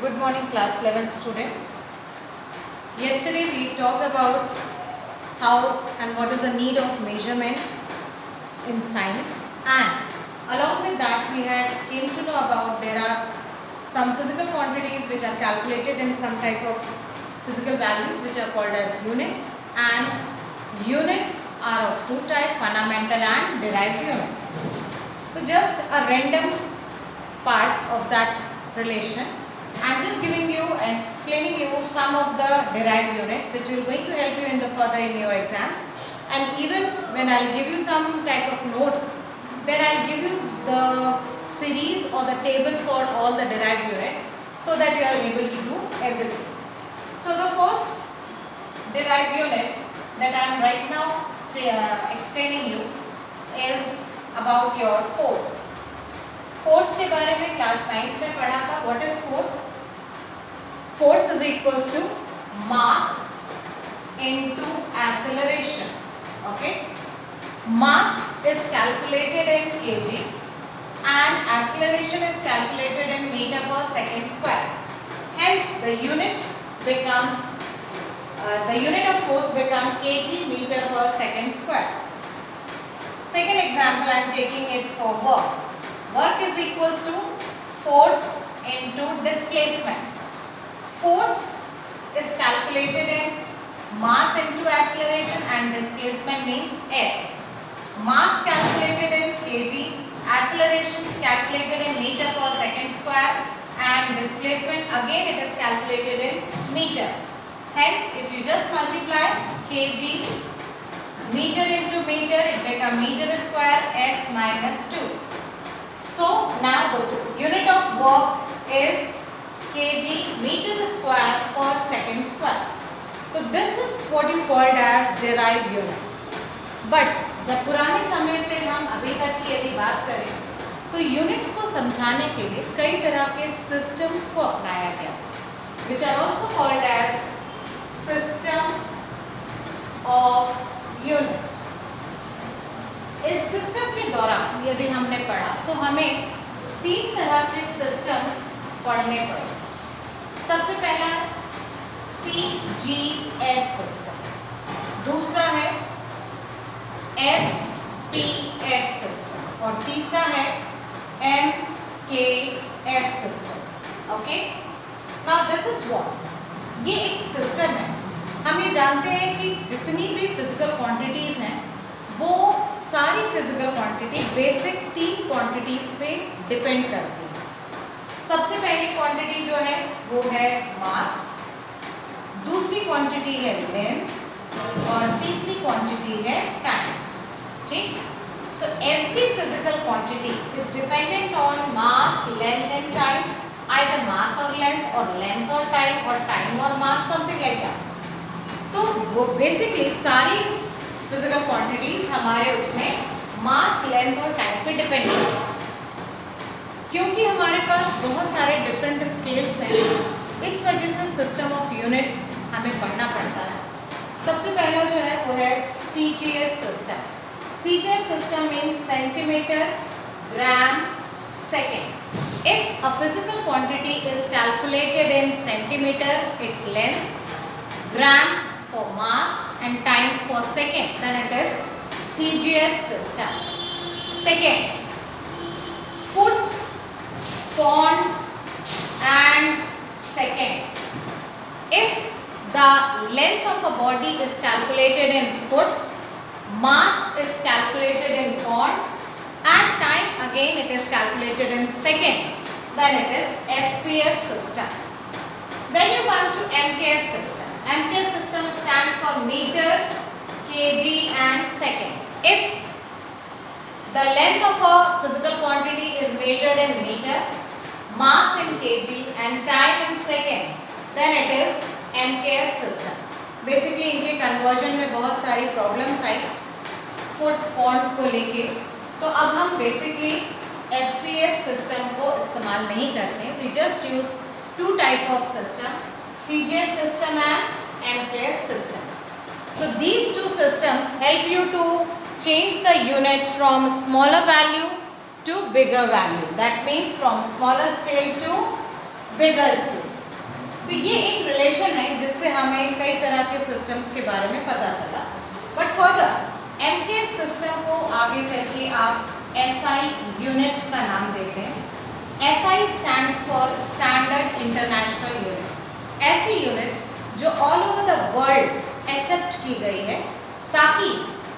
Good morning, class 11 student. Yesterday we talked about how and what is the need of measurement in science, and along with that we had came to know about there are some physical quantities which are calculated in some type of physical values which are called as units, and units are of two types, fundamental and derived units. So just a random part of that relation. I am just giving you and explaining you some of the derived units which will going to help you in the further in your exams, and even when I will give you some type of notes, then I will give you the series or the table for all the derived units so that you are able to do everything. So the first derived unit that I am right now explaining you is about your force. Force के बारे में class 9th में पढ़ा था. What is force? Force is equals to mass into acceleration. Okay, mass is calculated in KG and acceleration is calculated in meter per second square. Hence the unit becomes the unit of force become kg meter per second square. Second example I am taking it for work. Work is equals to force into displacement. Force is calculated in mass into acceleration and displacement means s. Mass calculated in kg, acceleration calculated in meter per second square, and displacement again it is calculated in meter. Hence if you just multiply kg meter into meter, it becomes meter square s minus 2. So now the unit of work is kg meter square per second square. So this is what you called as derived units. But जब पुराने समय से हम अभी तक की यदि बात करें तो यूनिट्स को समझाने के लिए कई तरह के सिस्टम्स को अपनाया गया, which are also called as system of unit. इस सिस्टम के दौरान यदि हमने पढ़ा तो हमें तीन तरह के सिस्टम्स पढ़ने पड़े. सबसे पहला CGS सिस्टम, दूसरा है FPS सिस्टम और तीसरा है MKS system. Okay, now this is what, ये एक सिस्टम है. हम ये जानते हैं कि जितनी भी फिजिकल क्वांटिटीज हैं वो सारी फिजिकल क्वांटिटी बेसिक तीन क्वांटिटीज पे डिपेंड करती है. सबसे पहली क्वांटिटी जो है वो है मास, दूसरी क्वांटिटी है लेंथ और तीसरी क्वांटिटी है टाइम. ठीक, so every physical quantity is dependent on mass, length and time, either mass or length or time or mass, something like that. तो वो बेसिकली सारी फिजिकल क्वांटिटीज हमारे उसमें मास, लेंथ और टाइम पे डिपेंड करती है. क्योंकि हमारे पास बहुत सारे डिफरेंट स्केल्स हैं, इस वजह से सिस्टम ऑफ यूनिट्स हमें पढ़ना पड़ता है. सबसे पहला जो है वो है CGS system. CGS system means centimeter, gram, second. If a physical quantity is calculated in centimeter, its length, gram for mass and time for second, then it is CGS system. Second, foot, pound and second. If the length of a body is calculated in foot, mass is calculated in pound and time again it is calculated in second, then it is FPS system. Then you come to MKS system. MKS system stands for meter, kg and second. If the length of a physical quantity is measured in meter, mass in kg and time in second, then it is MKS system. Basically इनके conversion में बहुत सारी problems आई foot pond को लेके, तो अब हम basically FPS system को इस्तेमाल नहीं करते. We just use two type of system, CGS system and MKS system. तो these two systems help you to change the unit from smaller value to bigger value. That means from smaller scale to bigger scale. तो ये एक relation है जिससे हमें कई तरह के सिस्टम्स के बारे में पता चला। बट फर्दर एमकेएस सिस्टम को आगे चल के आप एसआई यूनिट का नाम देते हैं। SI stands for standard international unit. ऐसी यूनिट जो all over the world accept की गई है ताकि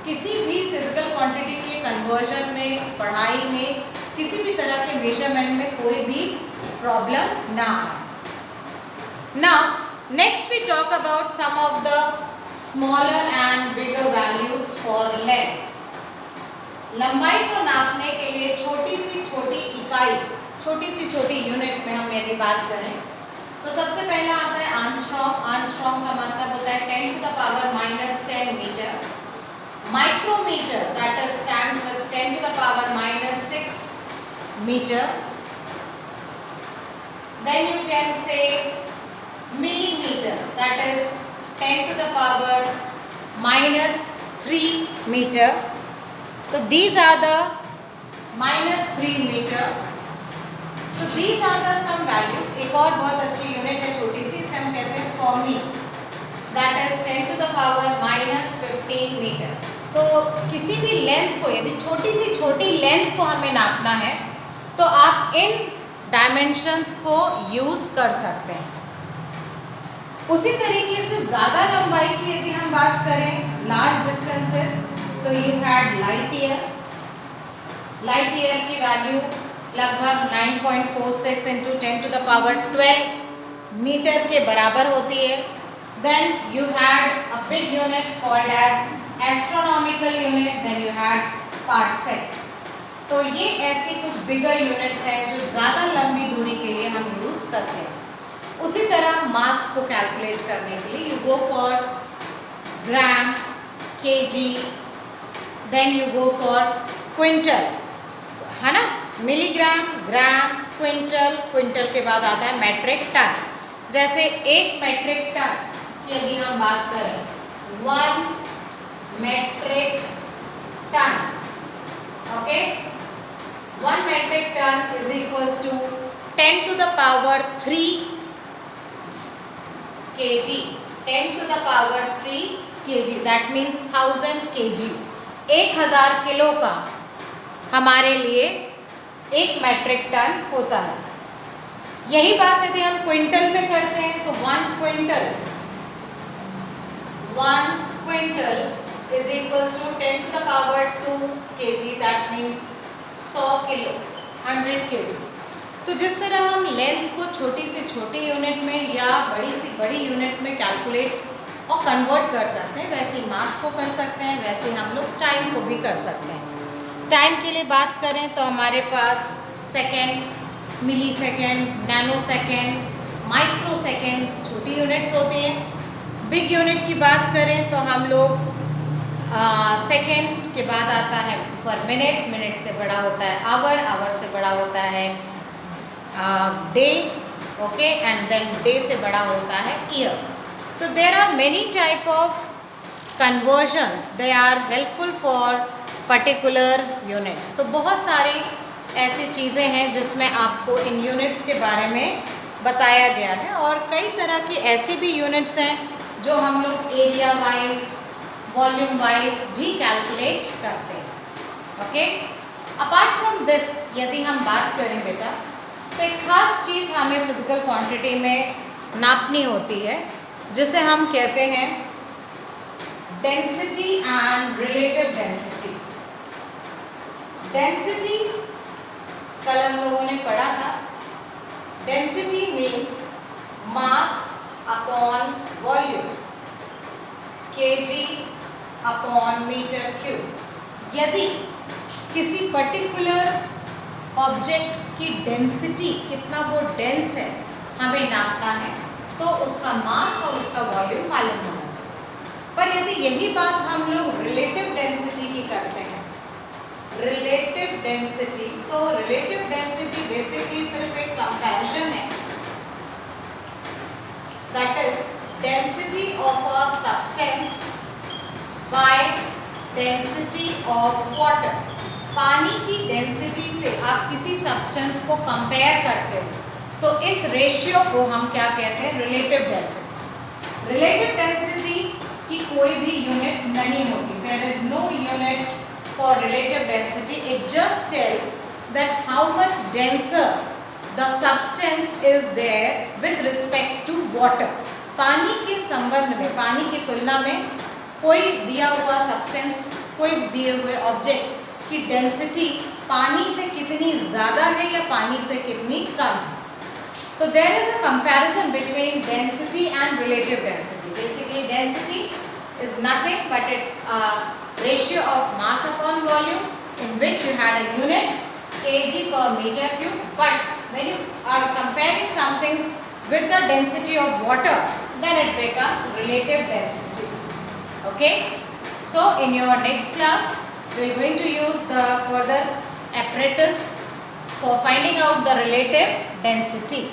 किसी भी फिजिकल क्वांटिटी के कन्वर्जन में, पढ़ाई में, किसी भी तरह के मेजरमेंट में कोई भी प्रॉब्लम ना आए। Now next we talk about some of the smaller and bigger values for length. लंबाई को नापने के लिए छोटी सी छोटी इकाई, छोटी सी छोटी यूनिट में हम यदि बात करें तो सबसे पहला आता है आर्मस्ट्रॉन्ग। आर्मस्ट्रॉन्ग का मतलब होता है 10 to the power minus 10 metre. Micrometre that is stands with 10 to the power minus 6 meter. Then you can say millimeter that is 10 to the power minus 3 meter. So these are the minus 3 meter. So these are the some values. एक और बहुत अच्छी unit है छोटी सी, इसे हम कहते हैं Fermi that is 10 to the power minus 15 meter. तो किसी भी लेंथ को, यदि छोटी सी छोटी लेंथ को हमें नापना है तो आप इन डायमेंशंस को यूज कर सकते हैं। उसी तरीके से ज़्यादा लंबाई की यदि हम बात करें, लार्ज डिस्टेंसेस, तो you had light year. Light year की वैल्यू लगभग 9.46 into 10 to the power 12 metre के बराबर होती है। Then you had a big unit called as astronomical unit, then you had parsec. तो ये ऐसी कुछ बिगर यूनिट्स हैं जो ज़्यादा लंबी दूरी के लिए हम यूज़ करते हैं। उसी तरह मास को कैलकुलेट करने के लिए you go for gram, KG, then you go for quintal, है ना, मिलीग्राम, ग्राम, क्विंटल, क्विंटल के बाद आता है मैट्रिक टन। जैसे एक मैट्रिक टन यदि हम बात करें, 1 metric ton, okay, 1 metric ton is equals to 10 to the power 3 kg. 10 to the power 3 kg, that means 1000 kg. 1000 kilo का हमारे लिए 1 मैट्रिक टन होता है। यही बात यदि हम क्विंटल में करते हैं तो 1 quintal is equals to 10 to the power 2 kg, that means 100 kilo, 100 kg। तो जिस तरह हम लेंथ को छोटी से छोटी यूनिट में या बड़ी से बड़ी यूनिट में कैलकुलेट और कन्वर्ट कर सकते हैं, वैसे ही मास को कर सकते हैं, वैसे ही हम लोग टाइम को भी कर सकते हैं। टाइम के लिए बात करें तो हमारे पास second, millisecond, nanosecond, microsecond छोटी यूनिट्स होती हैं। बिग यूनिट की बात करें तो हम लोग सेकेंड के बाद आता है पर मिनट, मिनट से बड़ा होता है आवर, आवर से बड़ा होता है day, okay, and then day से बड़ा होता है ईयर। तो there are many type of conversions, they are helpful for particular units. तो बहुत सारी ऐसी चीज़ें हैं जिसमें आपको इन यूनिट्स के बारे में बताया गया है, और कई तरह की ऐसी भी यूनिट्स हैं जो हम लोग एरिया वाइज, वॉल्यूम वाइज भी कैलकुलेट करते हैं, ओके। अपार्ट फ्रॉम दिस यदि हम बात करें बेटा, तो एक खास चीज़ हमें फिजिकल क्वांटिटी में नापनी होती है जिसे हम कहते हैं density and relative density. Density कल हम लोगों ने पढ़ा था। Density means mass upon volume, KG upon metre cube. यदि किसी पर्टिकुलर ऑब्जेक्ट की डेंसिटी, कितना वो डेंस है, हमें नापना है तो उसका मास और उसका वॉल्यूम मालूम होना चाहिए। पर यदि यही बात हम लोग रिलेटिव डेंसिटी की करते हैं, रिलेटिव डेंसिटी, तो रिलेटिव डेंसिटी बेसिकली सिर्फ एक कंपैरिजन है, that is density of a substance by density of water. पानी की डेंसिटी से आप किसी सब्सटेंस को कंपेयर करते हो, तो इस रेशियो को हम क्या कहते हैं, रिलेटिव डेंसिटी। रिलेटिव डेंसिटी की कोई भी यूनिट नहीं होती, there is no unit for relative density, it just tell that how much denser the substance is there with respect to water. पानी के संबंध में, पानी की तुलना में कोई दिया हुआ सब्सटेंस, कोई दिए हुए ऑब्जेक्ट की डेंसिटी पानी से कितनी ज़्यादा है या पानी से कितनी कम है। तो there is a comparison between density and relative density. Basically density is nothing but it's a ratio of mass upon volume in which you had a unit kg per meter cube, but when you are comparing something with the density of water, then it becomes relative density. Okay, so in your next class we are going to use the further apparatus for finding out the relative density.